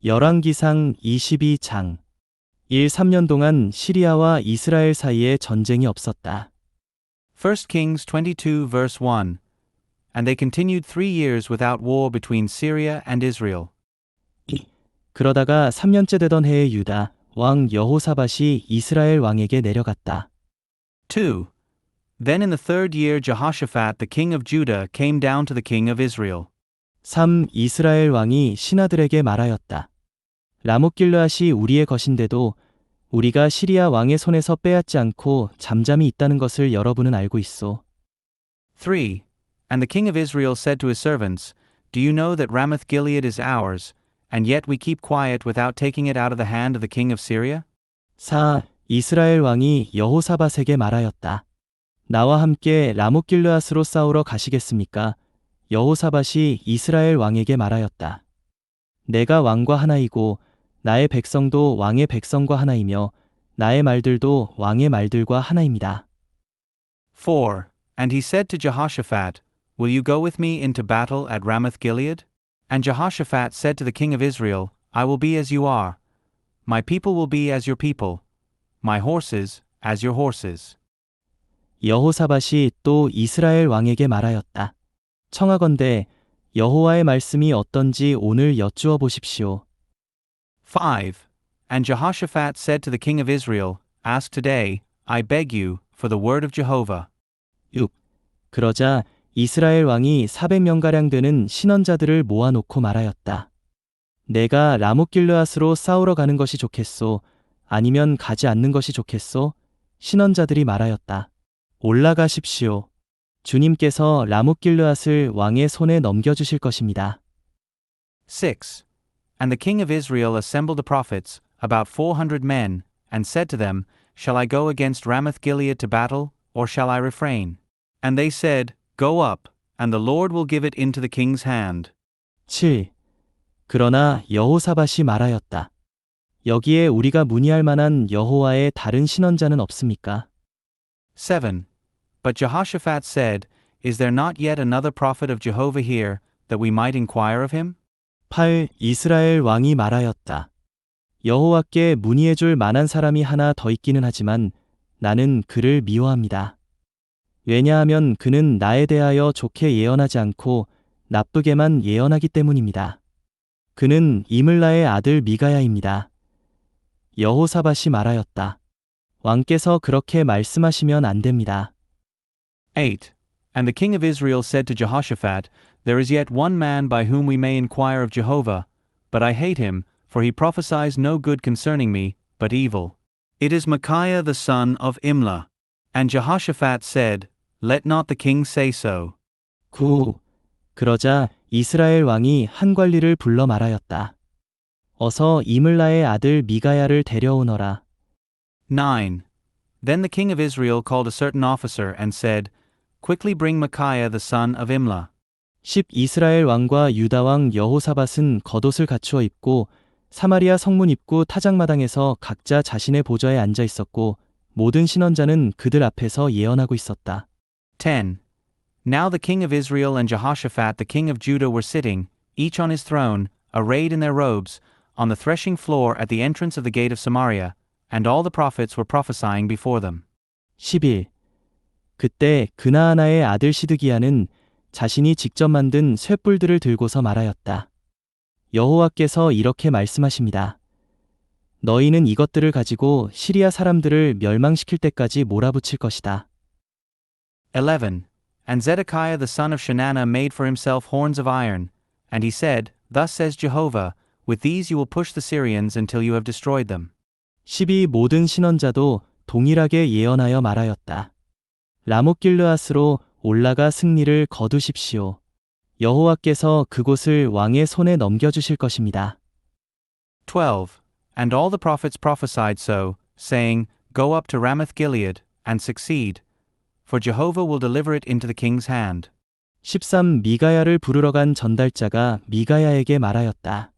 열왕기상 22장 3년 동안 시리아와 이스라엘 사이에 전쟁이 없었다. 1 Kings 22 verse 1. And they continued 3 years without war between Syria and Israel. 그러다가 3년째 되던 해에 유다 왕 여호사밧이 이스라엘 왕에게 내려갔다. 2. Then in the 3rd year Jehoshaphat the king of Judah came down to the king of Israel. 3. 이스라엘 왕이 신하들에게 말하였다. 라못길르앗이 우리의 것인데도 우리가 시리아 왕의 손에서 빼앗지 않고 잠잠히 있다는 것을 여러분은 알고 있소. 3. And the king of Israel said to his servants, Do you know that Ramoth Gilead is ours, and yet we keep quiet without taking it out of the hand of the king of Syria? 4. 이스라엘 왕이 여호사밧에게 말하였다. 나와 함께 라못길르앗으로 싸우러 가시겠습니까? 여호사밧이 이스라엘 왕에게 말하였다. 내가 왕과 하나이고 나의 백성도 왕의 백성과 하나이며 나의 말들도 왕의 말들과 하나입니다. 4. And he said to Jehoshaphat, Will you go with me into battle at Ramoth Gilead? And Jehoshaphat said to the king of Israel, I will be as you are. My people will be as your people. My horses as your horses. 여호사밧이 또 이스라엘 왕에게 말하였다. 청하건대 여호와의 말씀이 어떤지 오늘 여쭈어 보십시오. 5. And Jehoshaphat said to the king of Israel, Ask today, I beg you, for the word of Jehovah. 6. 그러자 이스라엘 왕이 400명가량 되는 신원자들을 모아놓고 말하였다. 내가 라못길르앗으로 싸우러 가는 것이 좋겠소? 아니면 가지 않는 것이 좋겠소? 신원자들이 말하였다. 올라가십시오. 주님께서 라못길르앗을 왕의 손에 넘겨주실 것입니다. 6. And the king of Israel assembled the prophets, about 400 men, and said to them, Shall I go against Ramoth Gilead to battle, or shall I refrain? And they said, Go up, and the Lord will give it into the king's hand. 7. 그러나 여호사밧이 말하였다. 여기에 우리가 문의할 만한 여호와의 다른 신원자는 없습니까? 7. But Jehoshaphat said, Is there not yet another prophet of Jehovah here, that we might inquire of him? 8. 이스라엘 왕이 말하였다. 여호와께 문의해 줄 만한 사람이 하나 더 있기는 하지만 나는 그를 미워합니다. 왜냐하면 그는 나에 대하여 좋게 예언하지 않고 나쁘게만 예언하기 때문입니다. 그는 이물라의 아들 미가야입니다. 여호사밧이 말하였다. 왕께서 그렇게 말씀하시면 안 됩니다. 8. And the king of Israel said to Jehoshaphat, There is yet one man by whom we may inquire of Jehovah, but I hate him, for he prophesies no good concerning me, but evil. It is Micaiah the son of Imlah. And Jehoshaphat said, Let not the king say so. 9. 그러자 이스라엘 왕이 한 관리를 불러 말하였다. 어서 이물라의 아들 미가야를 데려오너라. 9. Then the king of Israel called a certain officer and said, Quickly bring Micaiah the son of Imlah. 10. 이스라엘 왕과 유다 왕 여호사밧은 겉옷을 갖추어 입고 사마리아 성문 입구 타작마당에서 각자 자신의 보좌에 앉아 있었고 모든 신원자는 그들 앞에서 예언하고 있었다. 10. Now the king of Israel and Jehoshaphat the king of Judah were sitting, each on his throne, arrayed in their robes, on the threshing floor at the entrance of the gate of Samaria, and all the prophets were prophesying before them. 11. 그때 그나아나의 아들 시드기야는 자신이 직접 만든 쇳불들을 들고서 말하였다. 여호와께서 이렇게 말씀하십니다. 너희는 이것들을 가지고 시리아 사람들을 멸망시킬 때까지 몰아붙일 것이다. 11. And Zedekiah the son of Shenanah made for himself horns of iron, and he said, Thus says Jehovah, With these you will push the Syrians until you have destroyed them. 12. 모든 신원자도 동일하게 예언하여 말하였다. 라못길르앗으로 올라가 승리를 거두십시오. 여호와께서 그곳을 왕의 손에 넘겨주실 것입니다. 12. And all the prophets prophesied so, saying, Go up to Ramoth Gilead, and succeed. For Jehovah will deliver it into the king's hand. 13. 미가야를 부르러 간 전달자가 미가야에게 말하였다.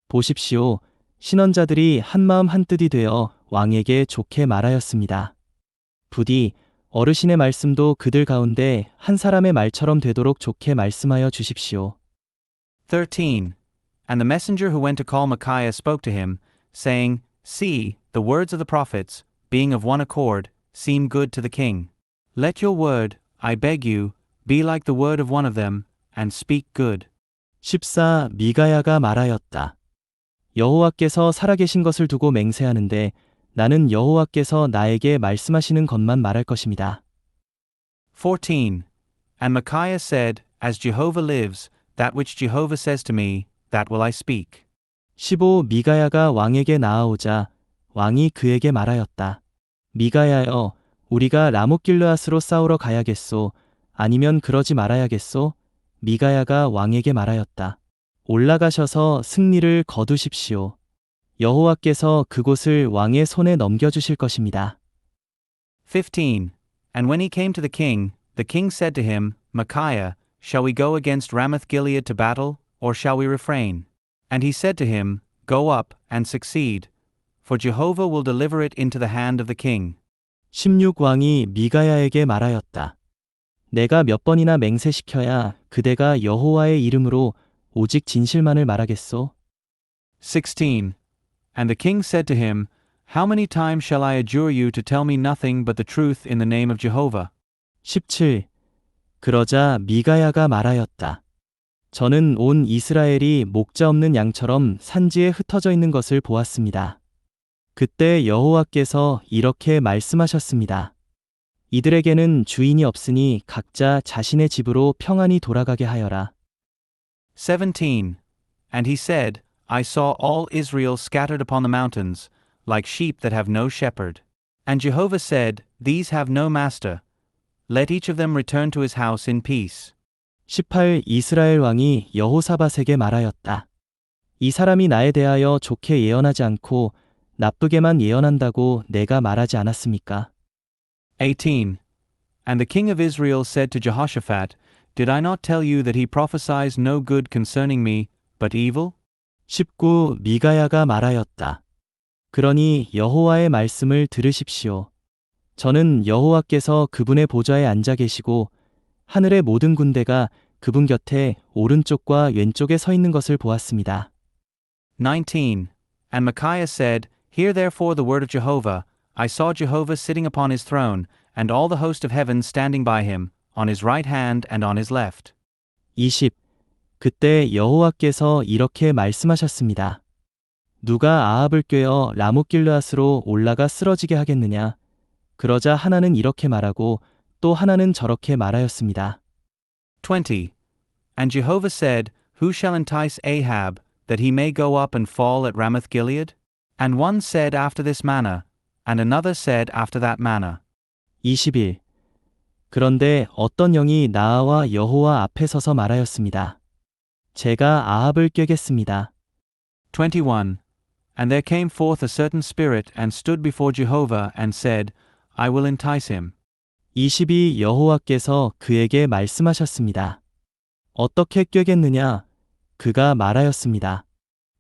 보십시오. 신원자들이 한마음 한뜻이 되어 왕에게 좋게 말하였습니다. 부디 어르신의 말씀도 그들 가운데 한 사람의 말처럼 되도록 좋게 말씀하여 주십시오. 13. And the messenger who went to call Micaiah spoke to him, saying, See, the words of the prophets, being of one accord, seem good to the king. Let your word, I beg you, be like the word of one of them, and speak good. 14. 미가야가 말하였다. 여호와께서 살아계신 것을 두고 맹세하는데 나는 여호와께서 나에게 말씀하시는 것만 말할 것입니다. 14. And Micaiah said, As Jehovah lives, that which Jehovah says to me, that will I speak. 15. 미가야가 왕에게 나아오자 왕이 그에게 말하였다. 미가야여, 우리가 라못길르앗으로 싸우러 가야겠소? 아니면 그러지 말아야겠소? 미가야가 왕에게 말하였다. 올라가셔서 승리를 거두십시오. 여호와께서 그곳을 왕의 손에 넘겨주실 것입니다. 15. And when he came to the king said to him, Micaiah, shall we go against Ramoth Gilead to battle, or shall we refrain? And he said to him, Go up, and succeed, for Jehovah will deliver it into the hand of the king. 16. 왕이 미가야에게 말하였다. 내가 몇 번이나 맹세시켜야 그대가 여호와의 이름으로 오직 진실만을 말하겠소? 16. And the king said to him, How many times shall I adjure you to tell me nothing but the truth in the name of Jehovah? 17. 그러자 미가야가 말하였다. 저는 온 이스라엘이 목자 없는 양처럼 산지에 흩어져 있는 것을 보았습니다. 그때 여호와께서 이렇게 말씀하셨습니다. 이들에게는 주인이 없으니 각자 자신의 집으로 평안히 돌아가게 하여라. 17. And he said, I saw all Israel scattered upon the mountains, like sheep that have no shepherd. And Jehovah said, These have no master. Let each of them return to his house in peace. 18. 이스라엘 왕이 여호사밧에게 말하였다. 이 사람이 나에 대하여 좋게 예언하지 않고 나쁘게만 예언한다고 내가 말하지 않았습니까? 18. And the king of Israel said to Jehoshaphat, Did I not tell you that he prophesies no good concerning me, but evil? 19. 미가야가 말하였다. 그러니 여호와의 말씀을 들으십시오. 저는 여호와께서 그분의 보좌에 앉아 계시고 하늘의 모든 군대가 그분 곁에 오른쪽과 왼쪽에 서 있는 것을 보았습니다. 19. And Micaiah said, Hear therefore the word of Jehovah. I saw Jehovah sitting upon his throne, and all the host of heaven standing by him, on his right hand and on his left. 20. 그때 여호와께서 이렇게 말씀하셨습니다. 누가 아합을 꿰어 라못길르앗으로 올라가 쓰러지게 하겠느냐? 그러자 하나는 이렇게 말하고 또 하나는 저렇게 말하였습니다. 20. And Jehovah said, Who shall entice Ahab, that he may go up and fall at Ramoth Gilead? And one said after this manner, and another said after that manner. 21. 그런데 어떤 영이 나와 여호와 앞에 서서 말하였습니다. 제가 아합을 꿰겠습니다. 21. And there came forth a certain spirit and stood before Jehovah and said, I will entice him. 22. 여호와께서 그에게 말씀하셨습니다. 어떻게 꿰겠느냐? 그가 말하였습니다.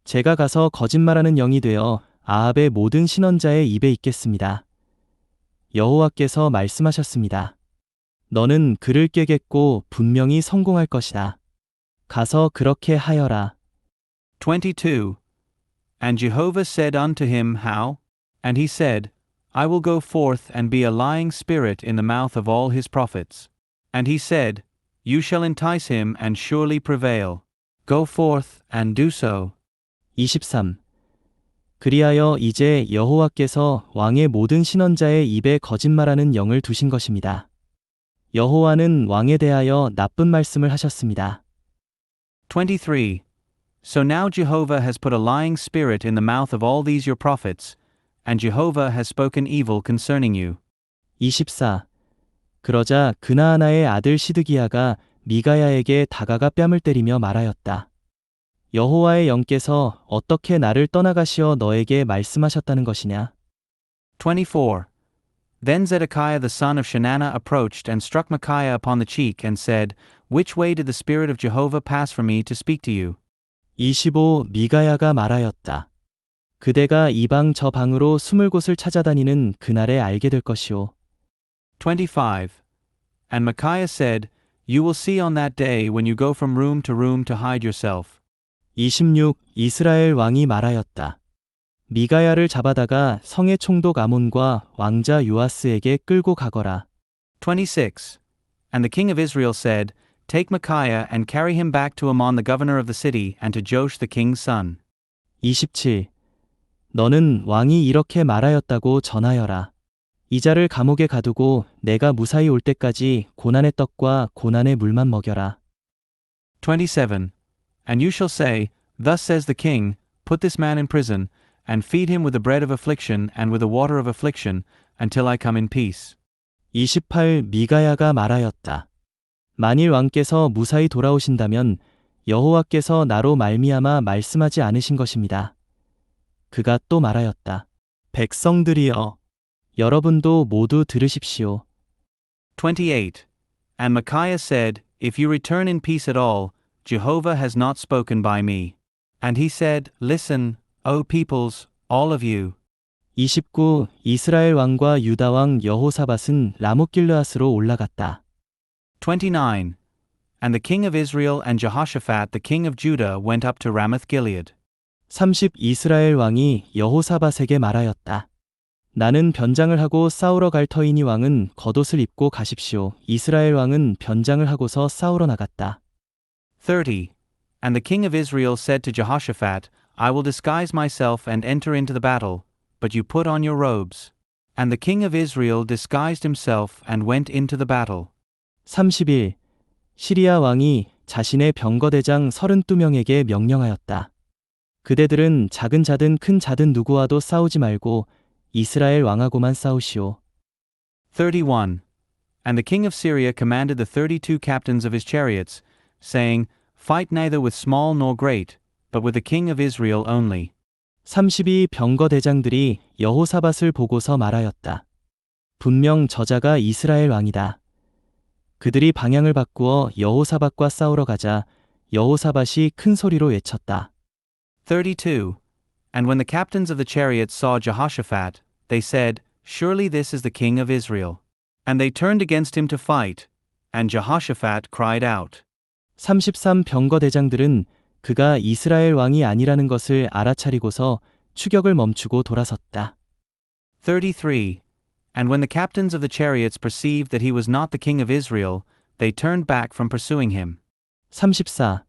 제가 가서 거짓말하는 영이 되어 아합의 모든 신언자의 입에 있겠습니다. 여호와께서 말씀하셨습니다. 너는 그를 꿰겠고 분명히 성공할 것이다. 가서 그렇게 하여라. 22. And Jehovah said unto him, How? And he said, I will go forth and be a lying spirit in the mouth of all his prophets. And he said, You shall entice him and surely prevail. Go forth and do so. 23. 그리하여 이제 여호와께서 왕의 모든 신언자의 입에 거짓말하는 영을 두신 것입니다. 여호와는 왕에 대하여 나쁜 말씀을 하셨습니다. 23. So now Jehovah has put a lying spirit in the mouth of all these your prophets, and Jehovah has spoken evil concerning you. 24. 그러자 그나아나의 아들 시드기야가 미가야에게 다가가 뺨을 때리며 말하였다. 여호와의 영께서 어떻게 나를 떠나가시어 너에게 말씀하셨다는 것이냐? 24. Then Zedekiah the son of Shenanah approached and struck Micaiah upon the cheek and said, Which way did the Spirit of Jehovah pass from me to speak to you? 25. 미가야가 말하였다. 그대가 이 방 저 방으로 숨을 곳을 찾아다니는 그날에 알게 될 것이오. 25. And Micaiah said, You will see on that day when you go from room to hide yourself. 26. 이스라엘 왕이 말하였다. 미가야를 잡아다가 성의 총독 아몬과 왕자 요아스에게 끌고 가거라. 26. And the king of Israel said, Take Micaiah and carry him back to Ammon the governor of the city and to Joash the king's son. 27. 너는 왕이 이렇게 말하였다고 전하여라. 이 자를 감옥에 가두고 내가 무사히 올 때까지 고난의 떡과 고난의 물만 먹여라. 27. And you shall say, Thus says the king, Put this man in prison, and feed him with the bread of affliction and with the water of affliction, until I come in peace. 28. 미가야가 말하였다. 만일 왕께서 무사히 돌아오신다면 여호와께서 나로 말미암아 말씀하지 않으신 것입니다. 그가 또 말하였다. 백성들이여, 여러분도 모두 들으십시오. 28. And Micaiah said, If you return in peace at all, Jehovah has not spoken by me. And he said, Listen, O peoples, all of you. 29. 이스라엘 왕과 유다 왕 여호사밧은 라못길르앗으로 올라갔다. 29. And the king of Israel and Jehoshaphat the king of Judah went up to Ramoth Gilead. 30. 이스라엘 왕이 여호사밧에게 말하였다. 나는 변장을 하고 싸우러 갈 터이니 왕은 겉옷을 입고 가십시오. 이스라엘 왕은 변장을 하고서 싸우러 나갔다. 30. And the king of Israel said to Jehoshaphat, I will disguise myself and enter into the battle, but you put on your robes. And the king of Israel disguised himself and went into the battle. 31. 시리아 왕이 자신의 병거대장 32명에게 명령하였다. 그대들은 작은 자든 큰 자든 누구와도 싸우지 말고 이스라엘 왕하고만 싸우시오. 31. And the king of Syria commanded the 32 captains of his chariots, saying, Fight neither with small nor great, but with the king of Israel only. 32. 병거대장들이 여호사밧을 보고서 말하였다. 분명 저자가 이스라엘 왕이다. 그들이 방향을 바꾸어 여호사밧과 싸우러 가자 여호사밧이 큰 소리로 외쳤다. 32. And when the captains of the chariots saw Jehoshaphat, they said, Surely this is the king of Israel. And they turned against him to fight. And Jehoshaphat cried out. 33. 병거대장들은 그가 이스라엘 왕이 아니라는 것을 알아차리고서 추격을 멈추고 돌아섰다. 33. And when the captains of the chariots perceived that he was not the king of Israel, they turned back from pursuing him. 34.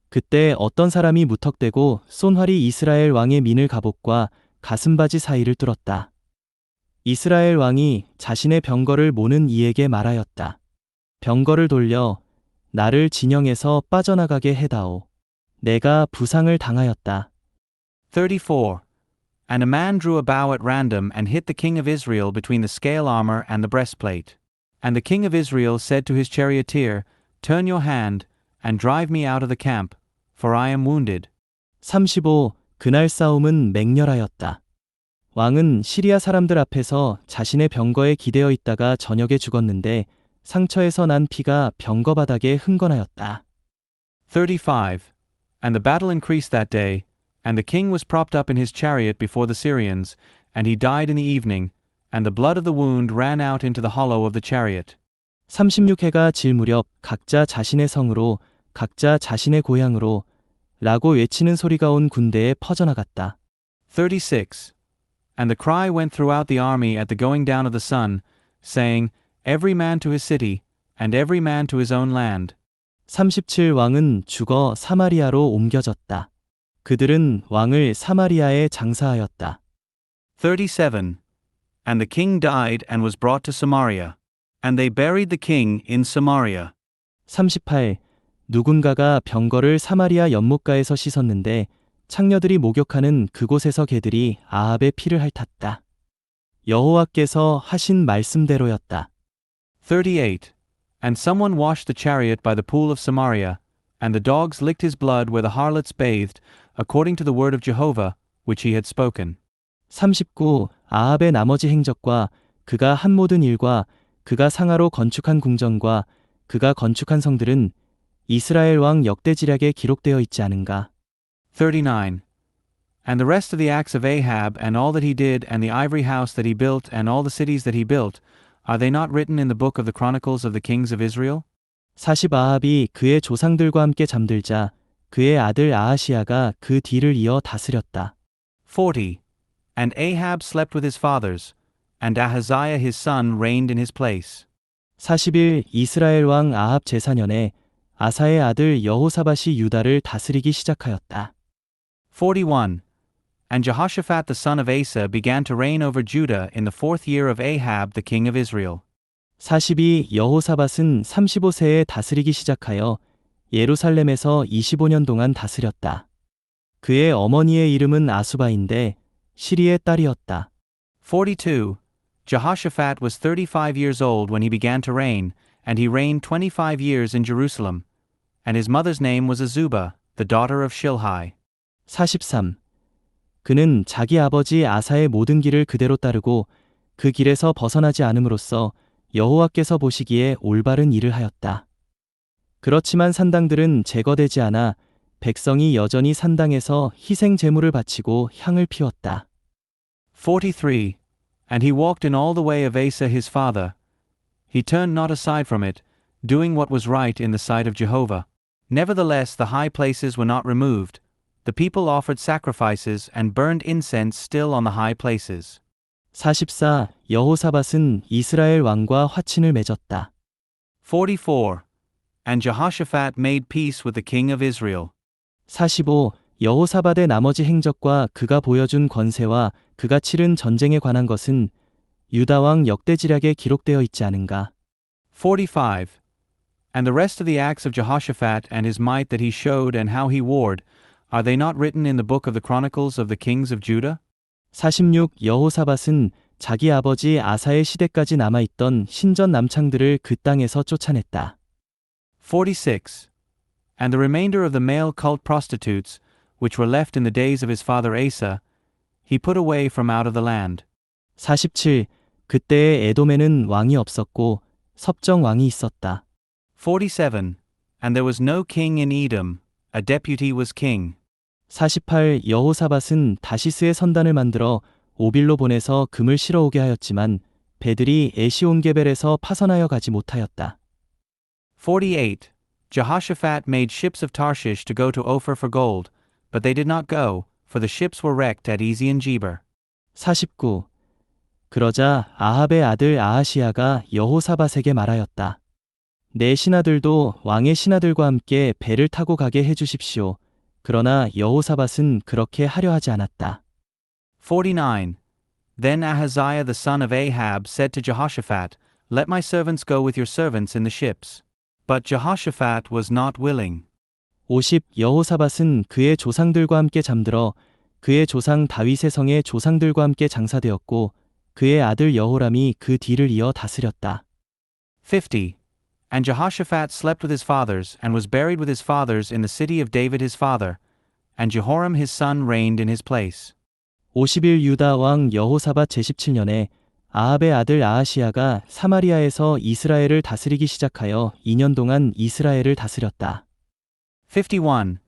그때 어떤 사람이 무턱대고 쏜 활이 이스라엘 왕의 민을 갑옷과 가슴바지 사이를 뚫었다. 이스라엘 왕이 자신의 병거를 모는 이에게 말하였다. 병거를 돌려 나를 진영에서 빠져나가게 해다오. 내가 부상을 당하였다. 34. And a man drew a bow at random and hit the king of Israel between the scale armor and the breastplate. And the king of Israel said to his charioteer, Turn your hand, and drive me out of the camp, for I am wounded. 35. 그날 싸움은 맹렬하였다. 왕은 시리아 사람들 앞에서 자신의 병거에 기대어 있다가 저녁에 죽었는데 상처에서 난 피가 병거 바닥에 흥건하였다. 35. And the battle increased that day, and the king was propped up in his chariot before the Syrians, and he died in the evening, and the blood of the wound ran out into the hollow of the chariot. 36해가 질 무렵 각자 자신의 성으로 각자 자신의 고향으로 라고 외치는 소리가 온 군대에 퍼져나갔다. 36. And the cry went throughout the army at the going down of the sun, saying, Every man to his city, and every man to his own land. 37. 왕은 죽어 사마리아로 옮겨졌다. 그들은 왕을 사마리아에 장사하였다. 37. And the king died and was brought to Samaria. And they buried the king in Samaria. 38. 누군가가 병거를 사마리아 연못가에서 씻었는데 창녀들이 목욕하는 그곳에서 개들이 아합의 피를 핥았다. 여호와께서 하신 말씀대로였다. 38. And someone washed the chariot by the pool of Samaria, and the dogs licked his blood where the harlots bathed, according to the word of Jehovah, which he had spoken. 39. 아합의 나머지 행적과 그가 한 모든 일과 그가 상하로 건축한 궁전과 그가 건축한 성들은 이스라엘 왕 역대지략에 기록되어 있지 않은가? 39. And the rest of the acts of Ahab and all that he did and the ivory house that he built and all the cities that he built, are they not written in the book of the Chronicles of the kings of Israel? 40. 아합이 그의 조상들과 함께 잠들자 그의 아들 아하시야가 그 뒤를 이어 다스렸다. 40. And Ahab slept with his fathers, and Ahaziah his son reigned in his place. 41. 이스라엘 왕 아합 제4년에 아사의 아들 여호사밧이 유다를 다스리기 시작하였다. 41. And Jehoshaphat the son of Asa began to reign over Judah in the 4th year of Ahab the king of Israel. 42. 여호사밧은 35세에 다스리기 시작하여 예루살렘에서 25년 동안 다스렸다. 그의 어머니의 이름은 아수바인데 시리의 딸이었다. 42. Jehoshaphat was 35 years old when he began to reign, and he reigned 25 years in Jerusalem. And his mother's name was Azubah, the daughter of Shilhi. 43. 그는 자기 아버지 아사의 모든 길을 그대로 따르고 그 길에서 벗어나지 않음으로써 여호와께서 보시기에 올바른 일을 하였다. 그렇지만 산당들은 제거되지 않아 백성이 여전히 산당에서 희생 제물을 바치고 향을 피웠다. 43. And he walked in all the way of Asa his father. He turned not aside from it, doing what was right in the sight of Jehovah. Nevertheless the high places were not removed. The people offered sacrifices and burned incense still on the high places. 44. 여호사밧은 이스라엘 왕과 화친을 맺었다. 44. And Jehoshaphat made peace with the king of Israel. 45. 여호사밧의 나머지 행적과 그가 보여준 권세와 그가 치른 전쟁에 관한 것은 유다왕 역대지략에 기록되어 있지 않은가. 45. And the rest of the acts of Jehoshaphat and his might that he showed and how he warred, are they not written in the book of the Chronicles of the kings of Judah? 46. 여호사밧은 자기 아버지 아사의 시대까지 남아있던 신전 남창들을 그 땅에서 쫓아냈다. 46. And the remainder of the male cult prostitutes, which were left in the days of his father Asa, he put away from out of the land. 47. 그때의 에돔에는 왕이 없었고 섭정 왕이 있었다. 47. And there was no king in Edom, a deputy was king. 48. 여호사밧은 다시스의 선단을 만들어 오빌로 보내서 금을 실어오게 하였지만 배들이 에시온게벨에서 파선하여 가지 못하였다. 48. Jehoshaphat made ships of Tarshish to go to Ophir for gold, but they did not go, for the ships were wrecked at Ezion-Geber. 49. 그러자 아합의 아들 아하시야가 여호사밧에게 말하였다. 내 신하들도 왕의 신하들과 함께 배를 타고 가게 해주십시오. 그러나 여호사밧은 그렇게 하려 하지 않았다. 49. Then Ahaziah the son of Ahab said to Jehoshaphat, Let my servants go with your servants in the ships. But Jehoshaphat was not willing. 50. 여호사밧은 그의 조상들과 함께 잠들어 그의 조상 다윗의 성의 조상들과 함께 장사되었고 그의 아들 여호람이 그 뒤를 이어 다스렸다. 50. And Jehoshaphat slept with his fathers, and was buried with his fathers in the city of David his father, and Jehoram his son reigned in his place. 51. 유다 왕 여호사밧 제17년에 아합의 아들 아하시야가 사마리아에서 이스라엘을 다스리기 시작하여 2년 동안 이스라엘을 다스렸다. 51.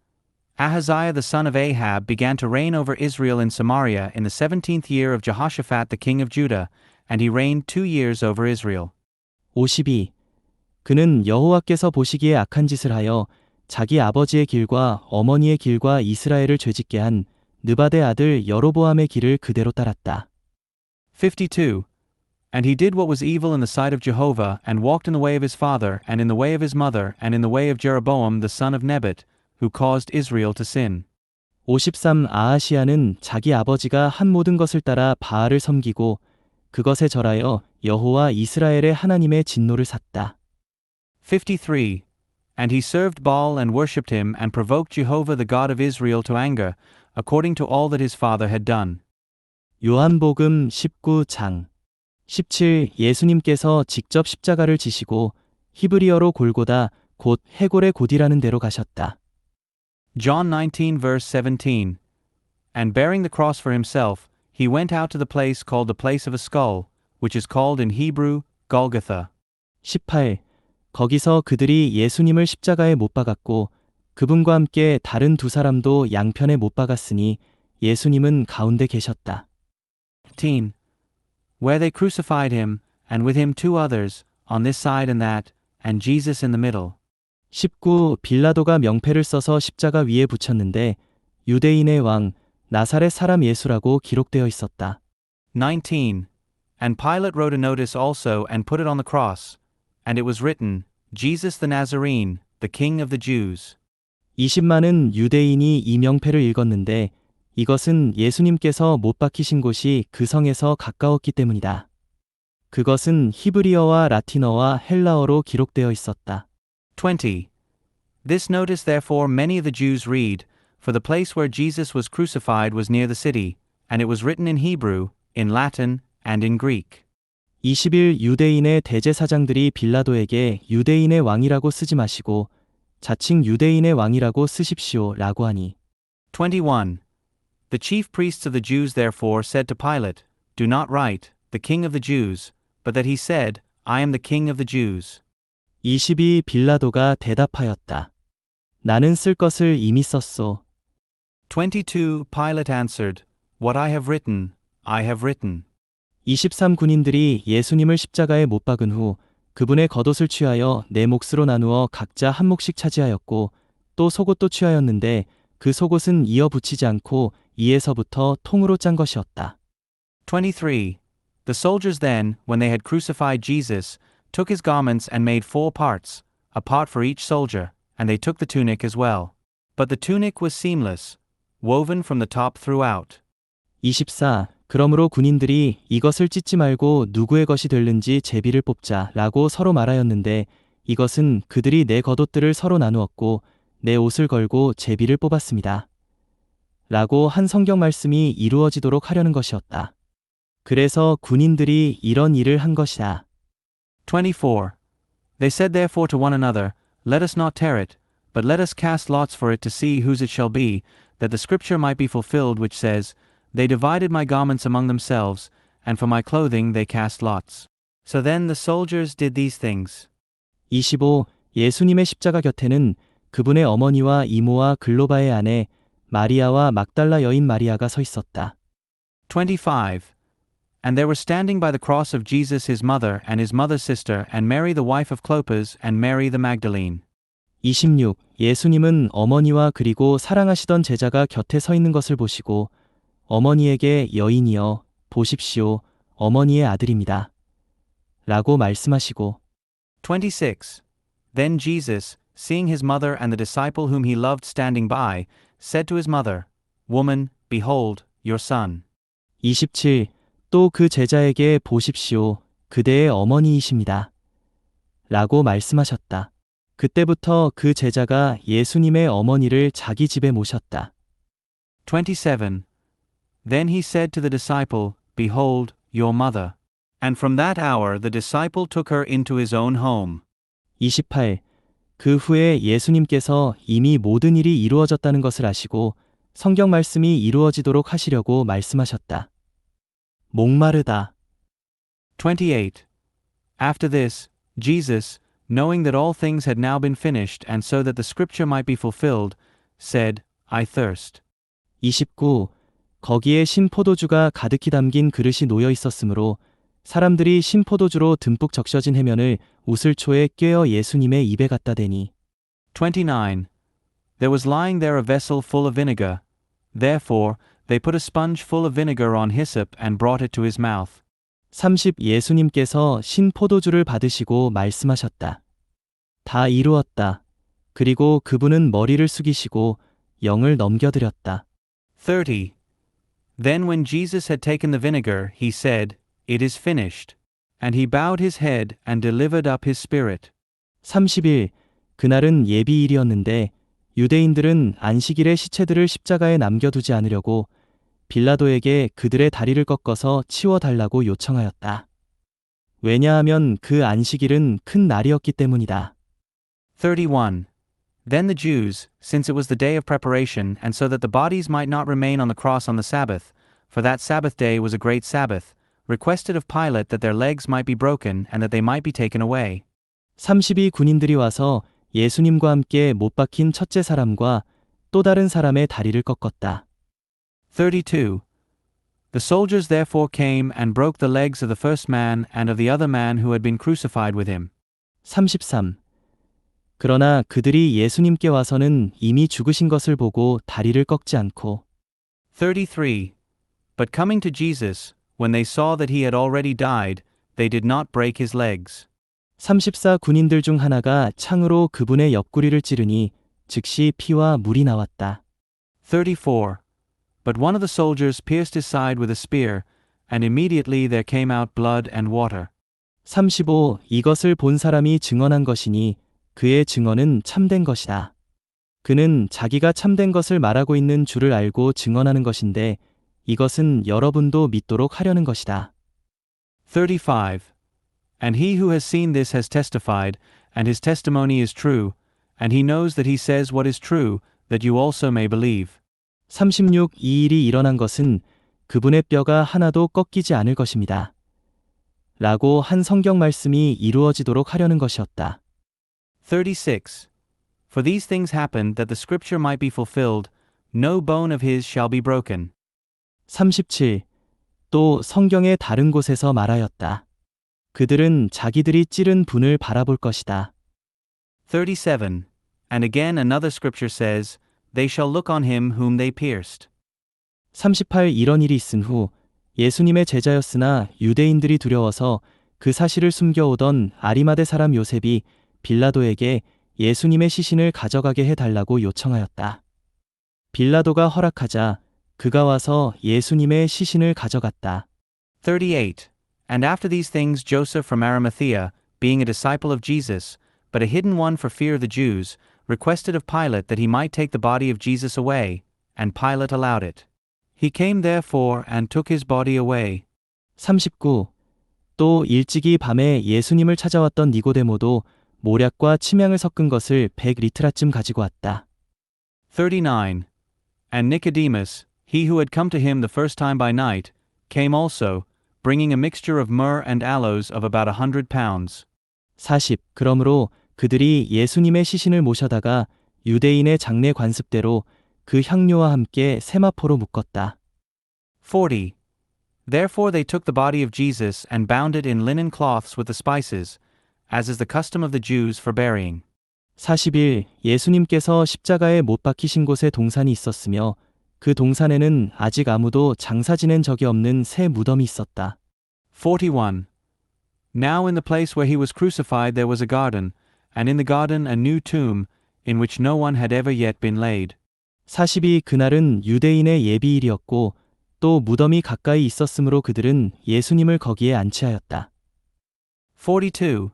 Ahaziah the son of Ahab began to reign over Israel in Samaria in the 17th year of Jehoshaphat the king of Judah, and he reigned 2 years over Israel. 52. 그는 여호와께서 보시기에 악한 짓을 하여 자기 아버지의 길과 어머니의 길과 이스라엘을 죄짓게 한 느바데 아들 여로보암의 길을 그대로 따랐다. 52. And he did what was evil in the sight of Jehovah, and walked in the way of his father, and in the way of his mother, and in the way of Jeroboam the son of Nebat, who caused Israel to sin. 53. 아하시야는 자기 아버지가 한 모든 것을 따라 바알을 섬기고 그것에 절하여 여호와 이스라엘의 하나님의 진노를 샀다. 53. And he served Baal and worshipped him, and provoked Jehovah the God of Israel to anger, according to all that his father had done. 요한복음 19장 17. 예수님께서 직접 십자가를 지시고 히브리어로 골고다 곧 해골의 곧이라는 데로 가셨다. John 19 verse 17. And bearing the cross for himself, he went out to the place called the place of a skull, which is called in Hebrew, Golgotha. 18. 거기서 그들이 예수님을 십자가에 못 박았고 그분과 함께 다른 두 사람도 양편에 못 박았으니 예수님은 가운데 계셨다. 18. Where they crucified him, and with him 2 others, on this side and that, and Jesus in the middle. 19. 빌라도가 명패를 써서 십자가 위에 붙였는데 유대인의 왕 나사렛 사람 예수라고 기록되어 있었다. 19. And Pilate wrote a notice also and put it on the cross. And it was written, Jesus the Nazarene, the King of the Jews. 20만은 유대인이 이 명패를 읽었는데 이것은 예수님께서 못 박히신 곳이 그 성에서 가까웠기 때문이다. 그것은 히브리어와 라틴어와 헬라어로 기록되어 있었다. 20. This notice therefore many of the Jews read, for the place where Jesus was crucified was near the city, and it was written in Hebrew, in Latin, and in Greek. 20일 유대인의 대제사장들이 빌라도에게 유대인의 왕이라고 쓰지 마시고 자칭 유대인의 왕이라고 쓰십시오 라고 하니 21. The chief priests of the Jews therefore said to Pilate, Do not write, the King of the Jews, but that he said, I am the King of the Jews. 22 빌라도가 대답하였다. 나는 쓸 것을 이미 썼소. 22. Pilate answered, What I have written, I have written. 23 군인들이 예수님을 십자가에 못 박은 후 그분의 겉옷을 취하여 네 몫으로 나누어 각자 한 몫씩 차지하였고 또 속옷도 취하였는데 그 속옷은 이어 붙이지 않고 이에서부터 통으로 짠 것이었다. 23. The soldiers then, when they had crucified Jesus, took his garments and made 4 parts, a part for each soldier, and they took the tunic as well. But the tunic was seamless, woven from the top throughout. 24. 그러므로 군인들이 이것을 찢지 말고 누구의 것이 될는지 제비를 뽑자 라고 서로 말하였는데 이것은 그들이 내 겉옷들을 서로 나누었고 내 옷을 걸고 제비를 뽑았습니다. 라고 한 성경 말씀이 이루어지도록 하려는 것이었다. 그래서 군인들이 이런 일을 한 것이다. 24. They said therefore to one another, Let us not tear it, but let us cast lots for it to see whose it shall be, that the scripture might be fulfilled which says, They divided my garments among themselves, and for my clothing they cast lots. So then the soldiers did these things. 25. 예수님의 십자가 곁에는 그분의 어머니와 이모와 글로바의 아내 마리아와 막달라 여인 마리아가 서 있었다. 25. And there were standing by the cross of Jesus his mother and his mother's sister and Mary the wife of Clopas and Mary the Magdalene. 26. 예수님은 어머니와 그리고 사랑하시던 제자가 곁에 서 있는 것을 보시고 어머니에게 여인이여 보십시오 어머니의 아들입니다. 라고 말씀하시고 26. Then Jesus, seeing his mother and the disciple whom he loved standing by, said to his mother, Woman, behold, your son. 27. 또 그 제자에게 보십시오 그대의 어머니이십니다. 라고 말씀하셨다. 그때부터 그 제자가 예수님의 어머니를 자기 집에 모셨다. 27. Then he said to the disciple, Behold, your mother. And from that hour the disciple took her into his own home. 28. 그 후에 예수님께서 이미 모든 일이 이루어졌다는 것을 아시고 성경 말씀이 이루어지도록 하시려고 말씀하셨다. 목마르다. 28. After this, Jesus, knowing that all things had now been finished and so that the scripture might be fulfilled, said, I thirst. 29. 거기에 신포도주가 가득히 담긴 그릇이 놓여 있었으므로 사람들이 신포도주로 듬뿍 적셔진 해면을 우슬초에 꿰어 예수님의 입에 갖다 대니 29. There was lying there a vessel full of vinegar. Therefore, they put a sponge full of vinegar on hyssop and brought it to his mouth. 30. 예수님께서 신포도주를 받으시고 말씀하셨다. 다 이루었다. 그리고 그분은 머리를 숙이시고 영을 넘겨드렸다. 30. Then when Jesus had taken the vinegar, he said, It is finished. And he bowed his head and delivered up his spirit. 30일. 그날은 예비일이었는데 유대인들은 안식일에 시체들을 십자가에 남겨두지 않으려고 빌라도에게 그들의 다리를 꺾어서 치워달라고 요청하였다. 왜냐하면 그 안식일은 큰 날이었기 때문이다. 31. Then the Jews, since it was the day of preparation, and so that the bodies might not remain on the cross on the Sabbath, for that Sabbath day was a great Sabbath, requested of Pilate that their legs might be broken and that they might be taken away. 32 군인들이 와서 예수님과 함께 못 박힌 첫째 사람과 또 다른 사람의 다리를 꺾었다. 32. The soldiers therefore came and broke the legs of the first man and of the other man who had been crucified with him. 33. 그러나 그들이 예수님께 와서는 이미 죽으신 것을 보고 다리를 꺾지 않고 33. But coming to Jesus, when they saw that he had already died, they did not break his legs. 34 군인들 중 하나가 창으로 그분의 옆구리를 찌르니 즉시 피와 물이 나왔다. 34. But one of the soldiers pierced his side with a spear, and immediately there came out blood and water. 35 이것을 본 사람이 증언한 것이니 그의 증언은 참된 것이다. 그는 자기가 참된 것을 말하고 있는 줄을 알고 증언하는 것인데 이것은 여러분도 믿도록 하려는 것이다. 35. And he who has seen this has testified, and his testimony is true, and he knows that he says what is true, that you also may believe. 36 이 일이 일어난 것은 그분의 뼈가 하나도 꺾이지 않을 것입니다. 라고 한 성경 말씀이 이루어지도록 하려는 것이었다. 36. For these things happened that the scripture might be fulfilled, no bone of his shall be broken. 37. 또 성경의 다른 곳에서 말하였다. 그들은 자기들이 찌른 분을 바라볼 것이다. 37. And again another scripture says, They shall look on him whom they pierced. 38 이런 일이 있은 후 예수님의 제자였으나 유대인들이 두려워서 그 사실을 숨겨오던 아리마대 사람 요셉이 빌라도에게 예수님의 시신을 가져가게 해달라고 요청하였다. 빌라도가 허락하자 그가 와서 예수님의 시신을 가져갔다. 38. And after these things Joseph from Arimathea, being a disciple of Jesus, but a hidden one for fear of the Jews, requested of Pilate that he might take the body of Jesus away, and Pilate allowed it. He came therefore and took his body away. 39. 또 일찍이 밤에 예수님을 찾아왔던 니고데모도 모략과 침향을 섞은 것을 100리트라쯤 가지고 왔다. 39. And Nicodemus, he who had come to him the first time by night, came also, bringing a mixture of myrrh and aloes of about 100 pounds. 40. 그러므로 그들이 예수님의 시신을 모셔다가 유대인의 장례 관습대로 그 향료와 함께 세마포로 묶었다. 40. Therefore they took the body of Jesus and bound it in linen cloths with the spices, as is the custom of the Jews for burying. 41. 예수님께서 십자가에 못 박히신 곳에 동산이 있었으며 그 동산에는 아직 아무도 장사 지낸 적이 없는 새 무덤이 있었다. 41. Now in the place where he was crucified there was a garden, and in the garden a new tomb, in which no one had ever yet been laid. 42. 그날은 유대인의 예비일이었고 또 무덤이 가까이 있었으므로 그들은 예수님을 거기에 안치하였다. 42.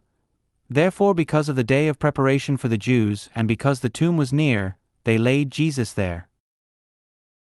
Therefore because of the day of preparation for the Jews, and because the tomb was near, they laid Jesus there.